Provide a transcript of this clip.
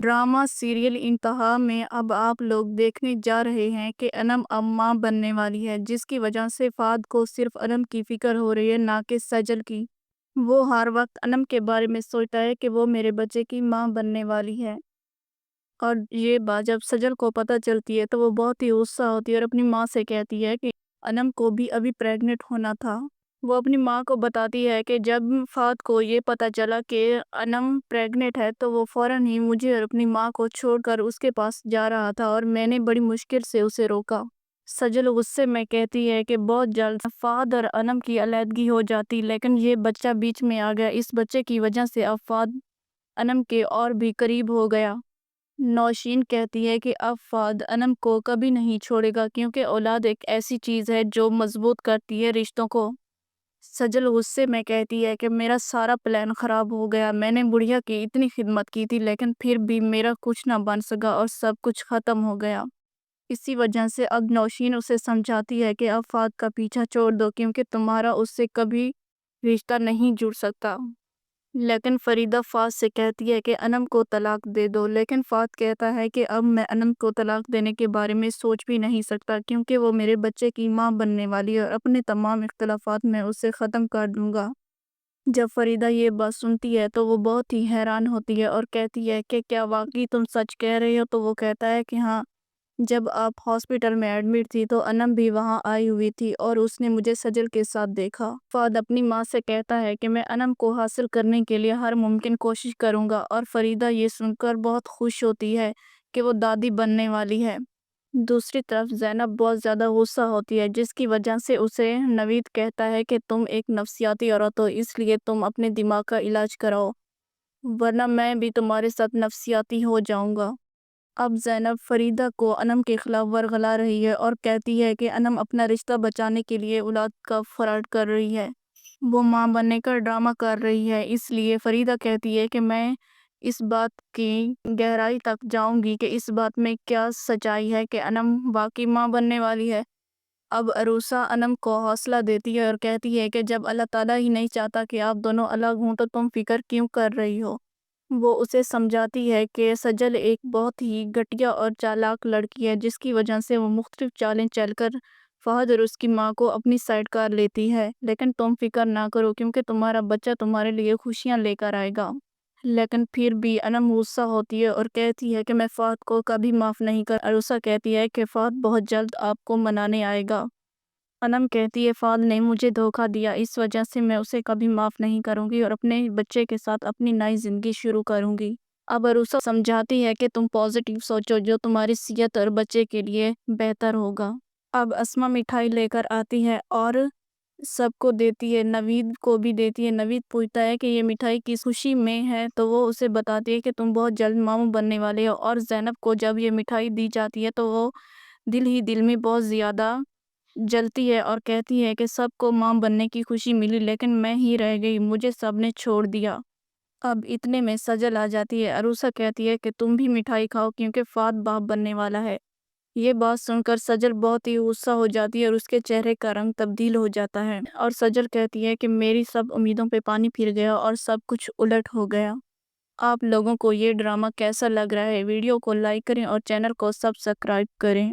Drama serial इंतहा में अब आप लोग देखने जा रहे हैं कि अनम अब मां बनने वाली है, जिसकी वजह से फाद को सिर्फ अनम की फिक्र हो रही है, ना कि सजल की। वो हर वक्त अनम के बारे में सोचता है कि वो मेरे बच्चे की मां बनने वाली है। और ये बात जब सजल को पता चलती है तो वो बहुत ही गुस्सा होती है और अपनी माँ से कहती है कि अनम को भी अभी प्रेग्नेंट होना था। वो अपनी माँ को बताती है कि जब फात को ये पता चला कि अनम प्रेग्नेंट है तो वो फौरन ही मुझे और अपनी माँ को छोड़कर उसके पास जा रहा था और मैंने बड़ी मुश्किल से उसे रोका। सजल गुस्से में कहती है कि बहुत जल्द फाद और अनम की अलहदगी हो जाती, लेकिन ये बच्चा बीच में आ गया। इस बच्चे की वजह से अब फाद अनम के और भी करीब हो गया। नौशीन कहती है कि अब फाद अनम को कभी नहीं छोड़ेगा, क्योंकि औलाद एक ऐसी चीज़ है जो मजबूत करती है रिश्तों को। सजल गुस्से में कहती है कि मेरा सारा प्लान ख़राब हो गया। मैंने बुढ़िया की इतनी खिदमत की थी, लेकिन फिर भी मेरा कुछ ना बन सका और सब कुछ ख़त्म हो गया। इसी वजह से अब नौशीन उसे समझाती है कि अब फाद का पीछा छोड़ दो, क्योंकि तुम्हारा उससे कभी रिश्ता नहीं जुड़ सकता। लेकिन फरीदा फात से कहती है कि अनम को तलाक दे दो, लेकिन फात कहता है कि अब मैं अनम को तलाक देने के बारे में सोच भी नहीं सकता, क्योंकि वो मेरे बच्चे की मां बनने वाली है और अपने तमाम इख्तलाफात में उसे ख़त्म कर दूंगा। जब फरीदा ये बात सुनती है तो वो बहुत ही हैरान होती है और कहती है कि क्या वाकई तुम सच कह रही हो? तो वो कहता है कि हाँ, जब आप हॉस्पिटल में एडमिट थी तो अनम भी वहां आई हुई थी और उसने मुझे सजल के साथ देखा। फाद अपनी माँ से कहता है कि मैं अनम को हासिल करने के लिए हर मुमकिन कोशिश करूंगा और फरीदा ये सुनकर बहुत खुश होती है कि वो दादी बनने वाली है। दूसरी तरफ ज़ैनब बहुत ज़्यादा गुस्सा होती है, जिसकी वजह से उसे नवीद कहता है कि तुम एक नफ्सियाती औरत हो, इसलिए तुम अपने दिमाग का इलाज कराओ, वरना मैं भी तुम्हारे साथ नफ्सियाती हो जाऊंगा। अब ज़ैनब फरीदा को अनम के खिलाफ वरगला रही है और कहती है कि अनम अपना रिश्ता बचाने के लिए औलाद का फ्रॉड कर रही है। वो मां बनने का ड्रामा कर रही है। इसलिए फरीदा कहती है कि मैं इस बात की गहराई तक जाऊंगी कि इस बात में क्या सच्चाई है कि अनम वाकई मां बनने वाली है। अब अरूसा अनम को हौसला देती है और कहती है कि जब अल्लाह ताला ही नहीं चाहता कि आप दोनों अलग हों तो तुम फिक्र क्यों कर रही हो। वो उसे समझाती है कि सजल एक बहुत ही घटिया और चालाक लड़की है, जिसकी वजह से वो मुख्तलिफ चालें चलकर फहद और उसकी माँ को अपनी साइड कर लेती है। लेकिन तुम फिक्र ना करो, क्योंकि तुम्हारा बच्चा तुम्हारे लिए खुशियाँ लेकर आएगा। लेकिन फिर भी अनम गुस्सा होती है और कहती है कि मैं फहद को कभी माफ़ नहीं कर। अरुसा कहती है कि फहद बहुत जल्द आपको मनाने आएगा। अनम कहती है फाद ने मुझे धोखा दिया, इस वजह से मैं उसे कभी माफ़ नहीं करूंगी और अपने बच्चे के साथ अपनी नई ज़िंदगी शुरू करूंगी। अब अरूसा समझाती है कि तुम पॉजिटिव सोचो, जो तुम्हारी सेहत और बच्चे के लिए बेहतर होगा। अब अस्मा मिठाई लेकर आती है और सबको देती है, नवीद को भी देती है। नवीद पूछता है कि ये मिठाई किस खुशी में है, तो वो उसे बताती है कि तुम बहुत जल्द मामू बनने वाले हो। और ज़ैनब को जब ये मिठाई दी जाती है तो वो दिल ही दिल में बहुत ज़्यादा जलती है और कहती है कि सबको मां बनने की खुशी मिली, लेकिन मैं ही रह गई, मुझे सबने छोड़ दिया। अब इतने में सजल आ जाती है। अरूसा कहती है कि तुम भी मिठाई खाओ, क्योंकि फात बाप बनने वाला है। ये बात सुनकर सजल बहुत ही गुस्सा हो जाती है और उसके चेहरे का रंग तब्दील हो जाता है और सजल कहती है कि मेरी सब उम्मीदों पे पानी फिर गया और सब कुछ उलट हो गया। आप लोगों को ये ड्रामा कैसा लग रहा है? वीडियो को लाइक करें और चैनल को सब्सक्राइब करें।